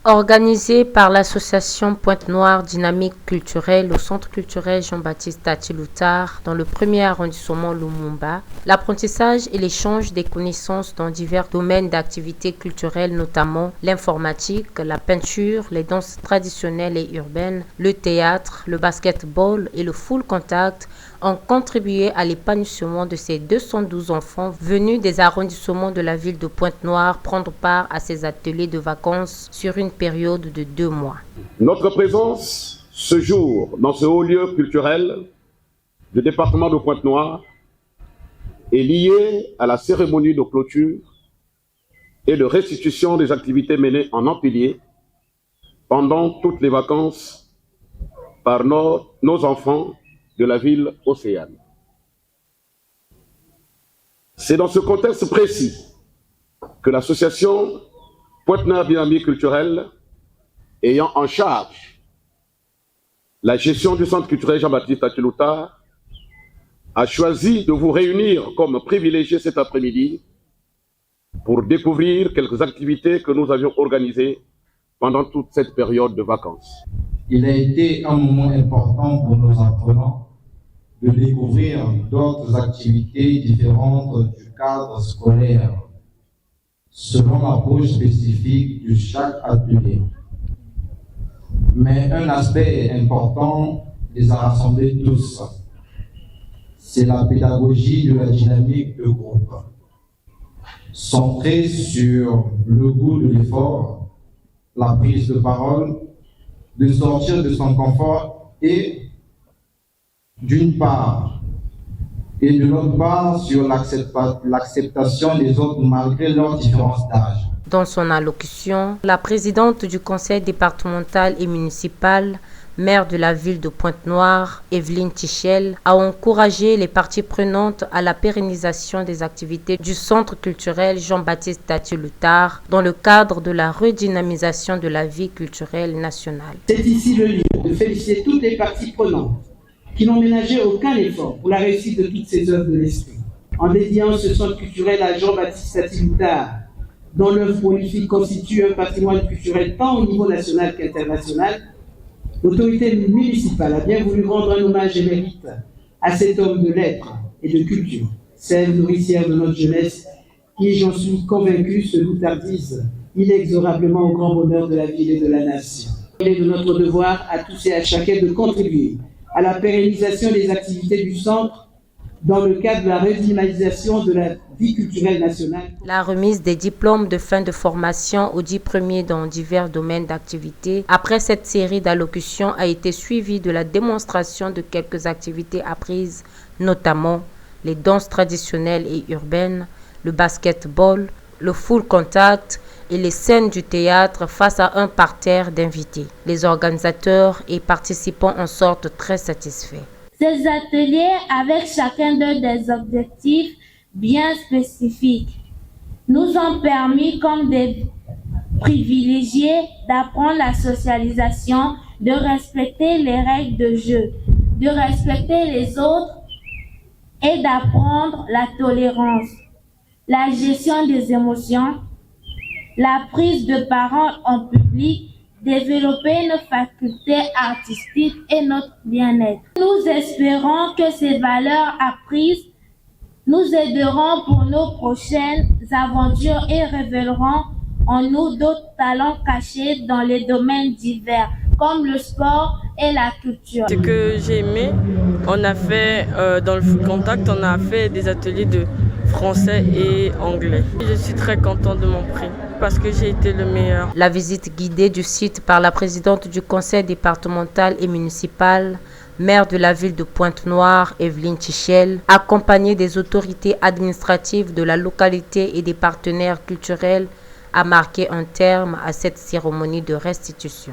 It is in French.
Organisé par l'association Pointe-Noire Dynamique Culturelle au Centre culturel Jean-Baptiste Tati-Loutard dans le 1er arrondissement Lumumba, l'apprentissage et l'échange des connaissances dans divers domaines d'activité culturelle, notamment l'informatique, la peinture, les danses traditionnelles et urbaines, le théâtre, le basketball et le full contact, ont contribué à l'épanouissement de ces 212 enfants venus des arrondissements de la ville de Pointe-Noire prendre part à ces ateliers de vacances sur une période de 2 mois. Notre présence ce jour dans ce haut lieu culturel du département de Pointe-Noire est liée à la cérémonie de clôture et de restitution des activités menées en empilier pendant toutes les vacances par nos enfants de la ville océane. C'est dans ce contexte précis que l'association Pointe-Noire Dynamique Culturelle, ayant en charge la gestion du centre culturel Jean-Baptiste Tati-Loutard, a choisi de vous réunir comme privilégiés cet après-midi pour découvrir quelques activités que nous avions organisées pendant toute cette période de vacances. Il a été un moment important pour nos apprenants de découvrir d'autres activités différentes du cadre scolaire, selon l'approche spécifique de chaque atelier. Mais un aspect important les a rassemblés tous. C'est la pédagogie de la dynamique de groupe, centrée sur le goût de l'effort, la prise de parole, de sortir de son confort et, d'une part, et de l'autre part, sur l'acceptation des autres malgré leurs différences d'âge. Dans son allocution, la présidente du conseil départemental et municipal, maire de la ville de Pointe-Noire, Evelyne Tichel, a encouragé les parties prenantes à la pérennisation des activités du centre culturel Jean-Baptiste Tati-Loutard dans le cadre de la redynamisation de la vie culturelle nationale. C'est ici le lieu de féliciter toutes les parties prenantes qui n'ont ménagé aucun effort pour la réussite de toutes ces œuvres de l'esprit. En dédiant ce centre culturel à Jean-Baptiste Tati-Loutard, dont l'œuvre prolifique constitue un patrimoine culturel tant au niveau national qu'international, l'autorité municipale a bien voulu rendre un hommage émérite à cet homme de lettres et de culture, celle nourricière de notre jeunesse, qui, j'en suis convaincu, se loutardise inexorablement au grand bonheur de la ville et de la nation. Il est de notre devoir à tous et à chacun de contribuer à la pérennisation des activités du centre dans le cadre de la redynamisation de la vie culturelle nationale. La remise des diplômes de fin de formation aux 10 premiers dans divers domaines d'activité après cette série d'allocutions a été suivie de la démonstration de quelques activités apprises, notamment les danses traditionnelles et urbaines, le basketball, le full contact et les scènes du théâtre face à un parterre d'invités. Les organisateurs et participants en sortent très satisfaits. Ces ateliers, avec chacun d'eux des objectifs bien spécifiques, nous ont permis, comme des privilégiés, d'apprendre la socialisation, de respecter les règles de jeu, de respecter les autres et d'apprendre la tolérance, la gestion des émotions, la prise de parole en public, développer nos facultés artistiques et notre bien-être. Nous espérons que ces valeurs apprises nous aideront pour nos prochaines aventures et révéleront en nous d'autres talents cachés dans les domaines divers, comme le sport et la culture. Ce que j'ai aimé, on a fait dans le full contact, on a fait des ateliers de français et anglais. Je suis très contente de mon prix parce que j'ai été le meilleur. La visite guidée du site par la présidente du conseil départemental et municipal, maire de la ville de Pointe-Noire, Evelyne Tichel, accompagnée des autorités administratives de la localité et des partenaires culturels, a marqué un terme à cette cérémonie de restitution.